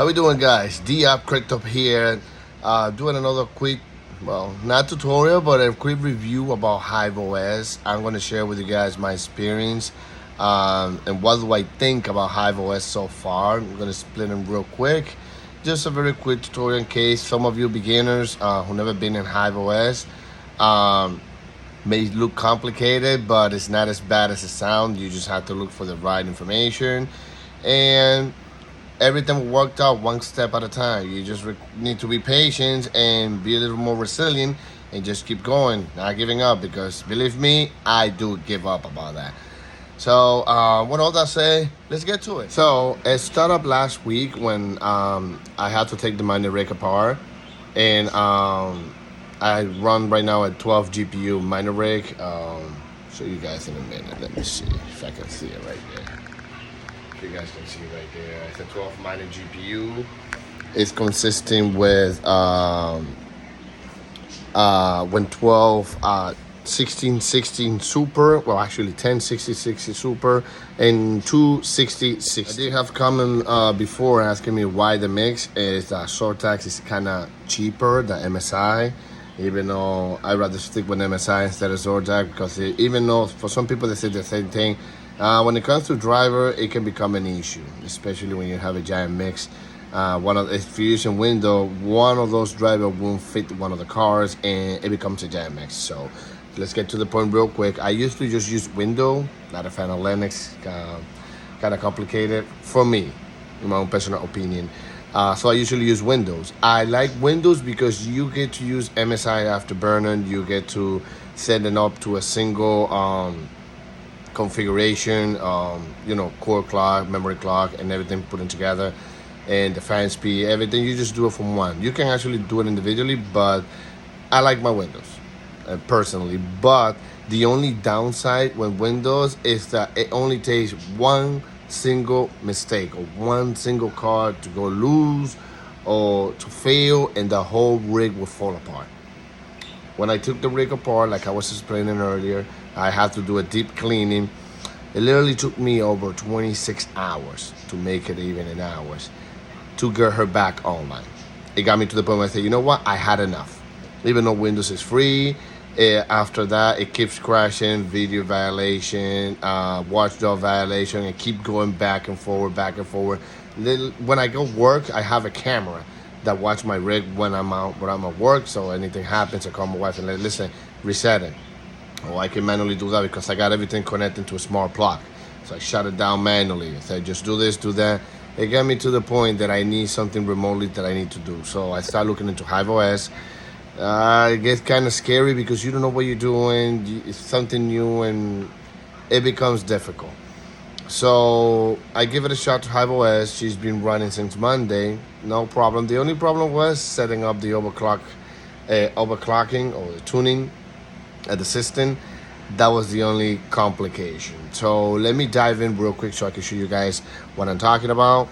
How we doing, guys? D-Up Cracked Up here, doing another quick, well, not tutorial, but a quick review about Hiveos. I'm going to share with you guys my experience and what do I think about Hiveos so far. I'm going to split them real quick. Just a very quick tutorial in case some of you beginners who never been in Hiveos may look complicated, but it's not as bad as it sounds. You just have to look for the right information, and everything worked out one step at a time. You just need to be patient and be a little more resilient and just keep going, not giving up, because believe me, I do give up about that. So what all that say, let's get to it. So it started up last week when I had to take the minor rig apart, and I run right now at 12 GPU minor rig. Show you guys in a minute. Let me see if I can see it right there. You guys can see right there, it's a 12 minor GPU. It's consisting with when 12 1660 super, well actually 106060 super and 26060. I did have comment before asking me why the mix is Sortax is kind of cheaper than MSI, even though I'd rather stick with MSI instead of Zortac, because even though for some people they say the same thing, when it comes to driver, it can become an issue, especially when you have a giant mix. If you're using window, one of those drivers won't fit one of the cars, and it becomes a giant mix. So let's get to the point real quick. I usually just use window, not a fan of Linux. Kind of complicated for me, in my own personal opinion. So I usually use Windows. I like Windows because you get to use MSI afterburner. You get to set it up to a single configuration, core clock, memory clock, and everything put in together, and the fan speed, everything. You just do it from one. You can actually do it individually, but I like my Windows personally. But the only downside with Windows is that it only takes one single mistake or one single card to go loose or to fail, and the whole rig will fall apart. When I took the rig apart, like I was explaining earlier, I had to do a deep cleaning. It literally took me over 26 hours to make it even in hours to get her back online. It got me to the point where I said, you know what, I had enough. Even though Windows is free, after that it keeps crashing, video violation, watchdog violation, and keep going back and forward, back and forward. When I go work, I have a camera that watch my rig when I'm at work, so anything happens, I call my wife and like, listen, reset it. Or I can manually do that because I got everything connected to a smart plug. So I shut it down manually. I said, just do this, do that. It got me to the point that I need something remotely that I need to do. So I started looking into Hiveos. It gets kind of scary because you don't know what you're doing. It's something new and it becomes difficult. So I give it a shot to Hiveos. She's been running since Monday. No problem. The only problem was setting up the overclocking or the tuning at the system. That was the only complication. So let me dive in real quick so I can show you guys what I'm talking about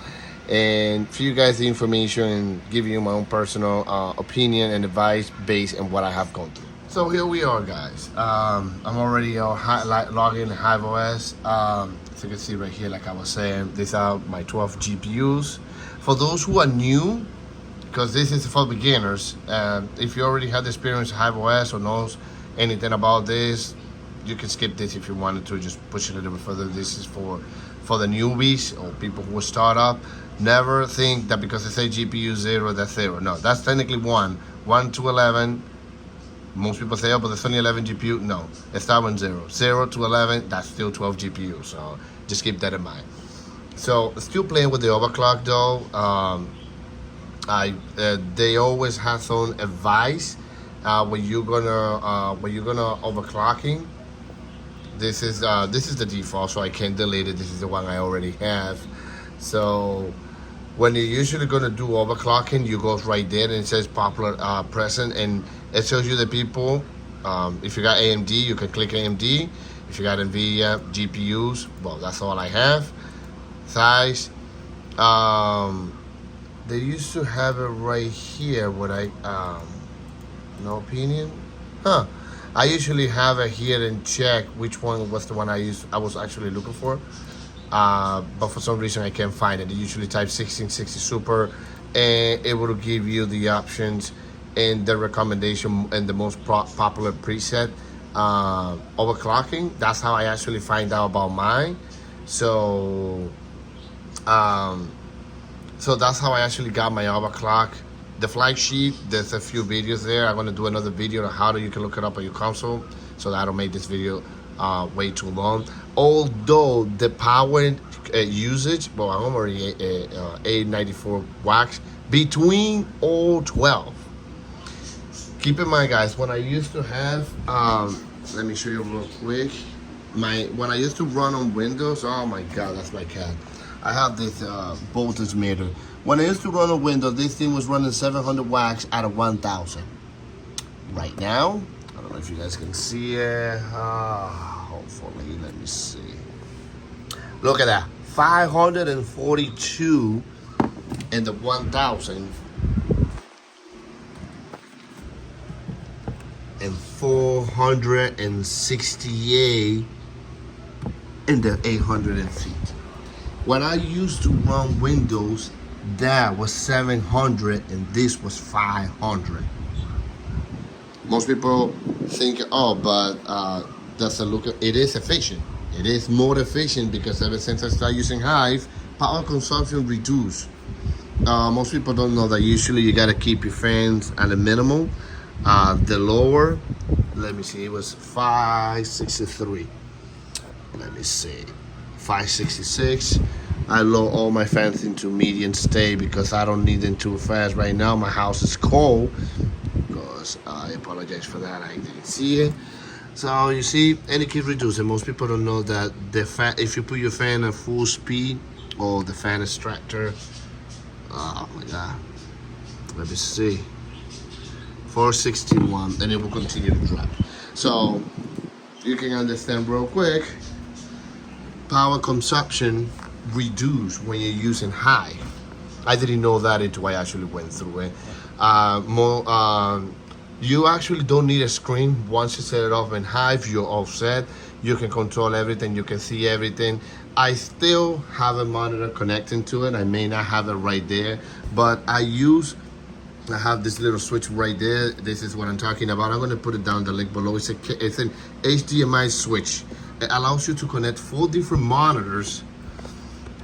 and for you guys the information and give you my own personal opinion and advice based on what I have gone through. So here we are, guys. I'm already logged in Hiveos. As you can see right here, like I was saying, these are my 12 GPUs. For those who are new, because this is for beginners, if you already had experience with Hiveos or knows anything about this, you can skip this if you wanted to, just push it a little bit further. This is for the newbies or people who will start up. Never think that because they say GPU 0, that's 0. No, that's technically 1 to 11. Most people say, oh, but there's only 11 GPU. No, it's that one 0. 0 to 11, that's still 12 GPU. So just keep that in mind. So still playing with the overclock though. They always have some advice when you're gonna overclocking. This is the default, so I can't delete it. This is the one I already have. So when you're usually gonna do overclocking, you go right there and it says popular present, and it shows you the people. If you got AMD, you can click AMD. If you got NVIDIA GPUs, well, that's all I have. Size. They used to have it right here. No opinion? Huh. I usually have it here and check which one was the one I was actually looking for. but for some reason I can't find it. You usually type 1660 Super, and it will give you the options and the recommendation and the most popular preset. Overclocking, that's how I actually find out about mine. So so that's how I actually got my overclock. The flagship, there's a few videos there. I'm gonna do another video on how you can look it up on your console, so that I don't make this video way too long. Although the power usage, well, I'm already 894 watts between all 12. Keep in mind, guys, when I used to have, let me show you real quick. When I used to run on Windows, oh my God, that's my cat. I have this voltage meter. When I used to run on Windows, this thing was running 700 watts out of 1,000. Right now, I don't know if you guys can see it. Hopefully, let me see. Look at that, 542 in the 1,000. And 468 in the 800 feet. When I used to run Windows, that was 700 and this was 500. Most people think, oh, but that's a look. It is efficient. It is more efficient because ever since I started using Hive, power consumption reduced. Most people don't know that usually you gotta keep your fans at a minimum. The lower, let me see, it was 563. Let me see, 566. I lower all my fans into medium stay because I don't need them too fast right now. My house is cold. Because I apologize for that, I didn't see it. So you see, and it keeps reducing. Most people don't know that the fan, if you put your fan at full speed or the fan extractor, oh my God, let me see, 461, and it will continue to drop. So you can understand real quick, power consumption reduce when you're using Hive. I didn't know that until I actually went through it. You actually don't need a screen. Once you set it up in Hive, you're all set. You can control everything, you can see everything. I still have a monitor connecting to it. I may not have it right there, but I have this little switch right there. This is what I'm talking about. I'm gonna put it down the link below. It's an HDMI switch. It allows you to connect 4 different monitors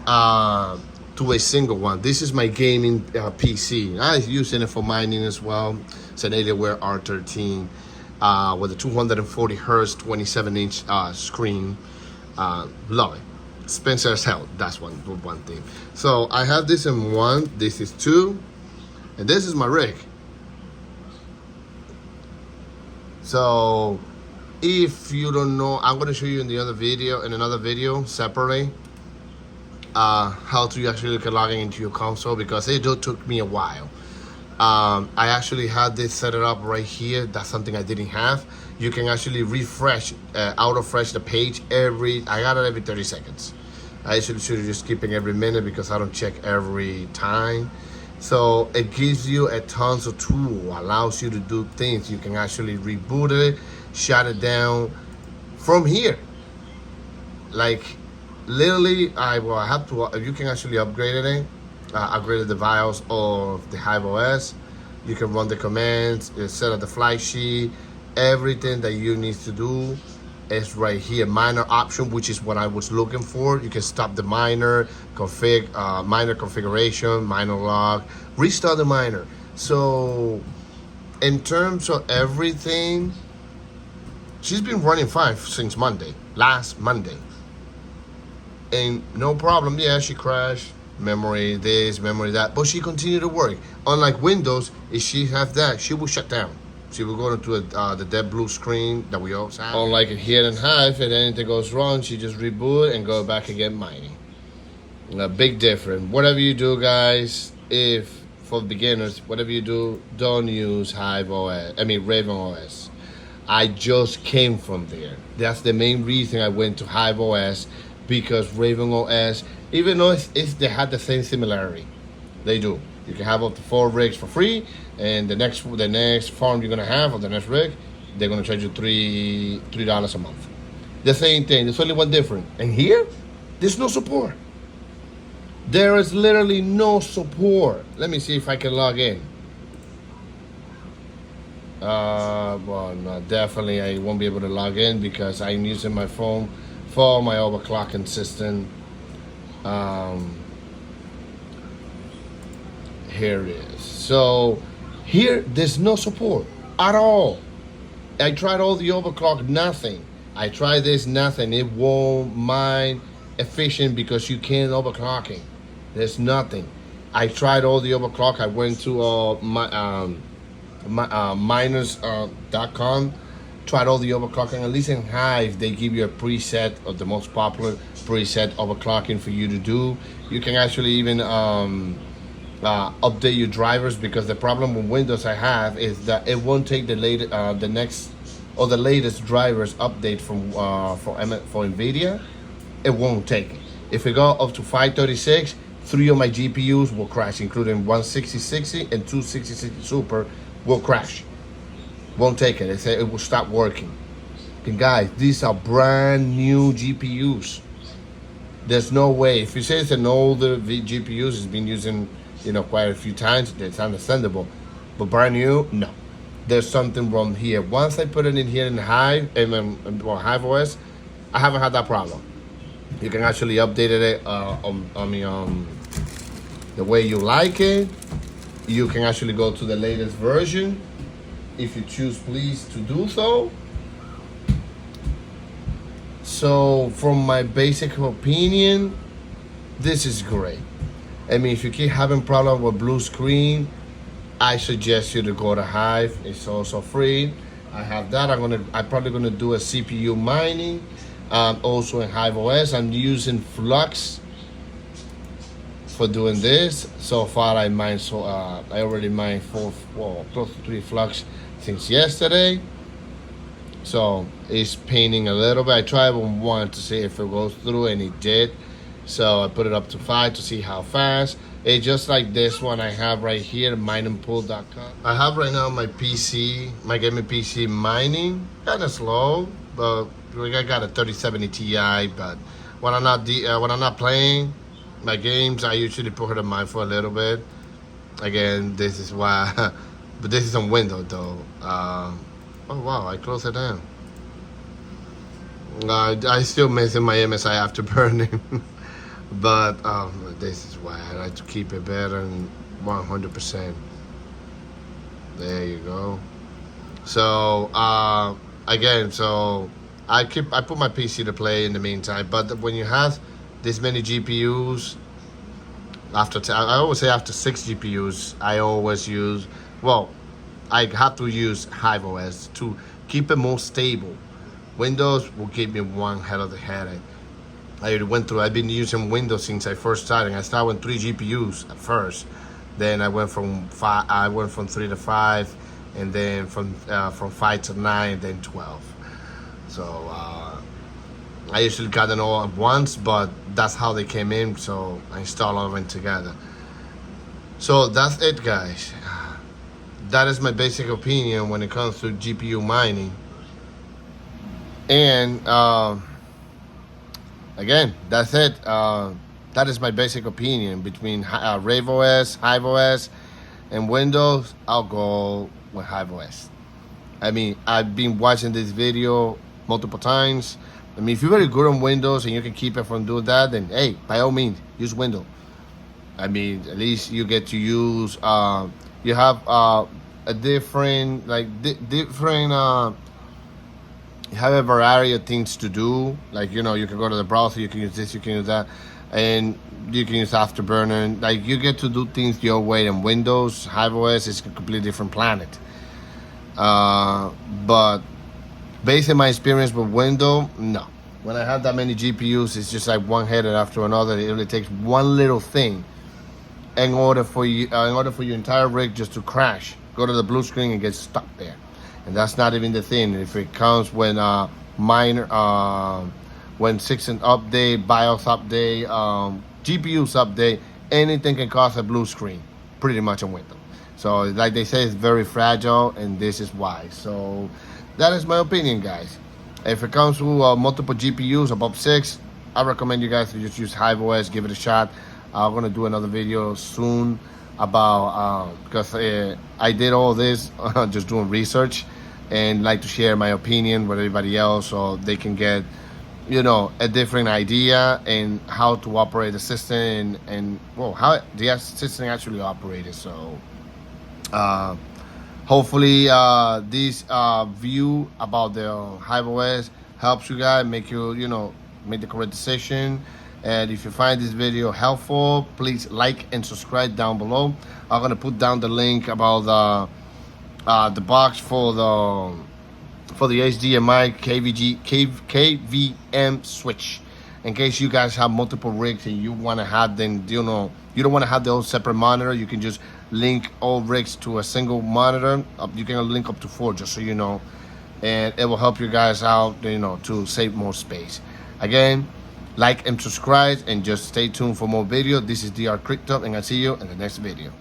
to a single one. This is my gaming PC. I'm using it for mining as well. It's an Alienware R13 with a 240 hertz, 27-inch screen. Love it. Expensive as hell. That's one thing. So I have this in 1. This is 2, and this is my rig. So if you don't know, I'm going to show you in another video separately how to actually look at logging into your console, because it took me a while. I actually had this set it up right here. That's something I didn't have. You can actually refresh, auto-refresh the page I got it every 30 seconds. I should just keeping every minute because I don't check every time. So it gives you a tons of tool, allows you to do things. You can actually reboot it, shut it down from here. Like literally, you can actually upgrade it. Upgraded the BIOS of the Hiveos. You can run the commands, set up the flight sheet, everything that you need to do is right here. Miner option, which is what I was looking for. You can stop the miner, miner configuration, miner log, restart the miner. So in terms of everything, she's been running fine since last Monday. And no problem. Yeah, she crashed. Memory this, memory that, but she continued to work. Unlike Windows, if she have that, she will shut down. She will go into the dead blue screen that we always have. Unlike here in Hive, if anything goes wrong, she just reboot and go back again mining. A big difference. Whatever you do, guys, for beginners, whatever you do, don't use Raven OS. I just came from there. That's the main reason I went to Hive OS, because Raven OS, even though they had the same similarity, they do. You can have up to 4 rigs for free, and the next farm you're gonna have, or the next rig, they're gonna charge you $3 a month. The same thing. There's only one difference. And here, There's no support. There is literally no support. Let me see if I can log in. Well, no, definitely I won't be able to log in because I'm using my phone for my overclocking system. Here it is. So here, there's no support at all. I tried all the overclock, nothing. I tried this, nothing. It won't mind efficient because you can't overclocking. There's nothing. I tried all the overclock. I went to miners.com, tried all the overclocking. At least in Hive, they give you a preset of the most popular preset overclocking for you to do. You can actually even update your drivers, because the problem with Windows I have is that it won't take the latest drivers update from for NVIDIA. It won't take it. If we go up to 536, 3 of my GPUs will crash, including 16060 and 26060 Super will crash. Won't take it. They say it will stop working. And guys, these are brand new GPUs. There's no way. If you say it's an older GPUs, it's been using quite a few times, it's understandable. But brand new, no. There's something wrong here. Once I put it in here in Hive, Hiveos, I haven't had that problem. You can actually update it the way you like it. You can actually go to the latest version if you choose, please, to do so. So from my basic opinion, this is great. I mean, if you keep having problem with blue screen, I suggest you to go to Hive. It's also free. I have that. I'm probably gonna do a CPU mining. Also in Hiveos, I'm using Flux for doing this. So far, I already mined close to 3 Flux since yesterday. So it's painting a little bit. I tried with 1 to see if it goes through, and it did. So I put it up to 5 to see how fast. It's just like this one I have right here, miningpool.com. I have right now my PC, my gaming PC mining. Kind of slow, but I got a 3070 Ti. But when I'm not playing my games, I usually put it on mine for a little bit. Again, this is why, but this is on Windows though. Oh wow, I closed it down. I still missing my MSI afterburning. But this is why I like to keep it better than 100%. There you go. So again, so I put my PC to play in the meantime. But when you have this many GPUs, I always say after 6 GPUs, I always use, I have to use Hiveos to keep it more stable. Windows will give me one hell of a headache. I've been using Windows since I first started. I started with 3 GPUs at first. Then I went from 3 to 5, and then from 5 to 9, then 12. So I usually got them all at once, but that's how they came in. So I installed all of them together. So that's it, guys. That is my basic opinion when it comes to GPU mining. And again, that's it. That is my basic opinion between Hiveos, and Windows. I'll go with Hiveos. I mean, I've been watching this video multiple times. I mean, if you're very good on Windows and you can keep it from doing that, then hey, by all means, use Windows. I mean, at least you get to use. You have a different, you have a variety of things to do. Like, you can go to the browser, you can use this, you can use that, and you can use Afterburner. Like, you get to do things your way. In Windows, Hiveos is a completely different planet. But based on my experience with Windows, no. When I have that many GPUs, it's just like one headed after another. It only takes one little thing in order for your entire rig just to crash, go to the blue screen and get stuck there. And that's not even the thing. If it comes when when 6 and update, BIOS update, GPUs update, anything can cause a blue screen, pretty much on Windows. So like they say, it's very fragile, and this is why. So that is my opinion, guys. If it comes to multiple GPUs above 6, I recommend you guys to just use Hiveos, give it a shot. I'm gonna do another video soon about because I did all this just doing research, and like to share my opinion with everybody else so they can get, you know, a different idea and how to operate the system, and well, how the system actually operated. So hopefully this view about the Hiveos helps you guys make make the correct decision. And if you find this video helpful, please like and subscribe down below. I'm gonna put down the link about the box for the HDMI KVM switch, in case you guys have multiple rigs and you want to have them, you don't want to have those separate monitor. You can just link all rigs to a single monitor. You can link up to 4, just so you know, and it will help you guys out, to save more space. Again, like and subscribe, and just stay tuned for more video. This is DR Crypto, and I'll see you in the next video.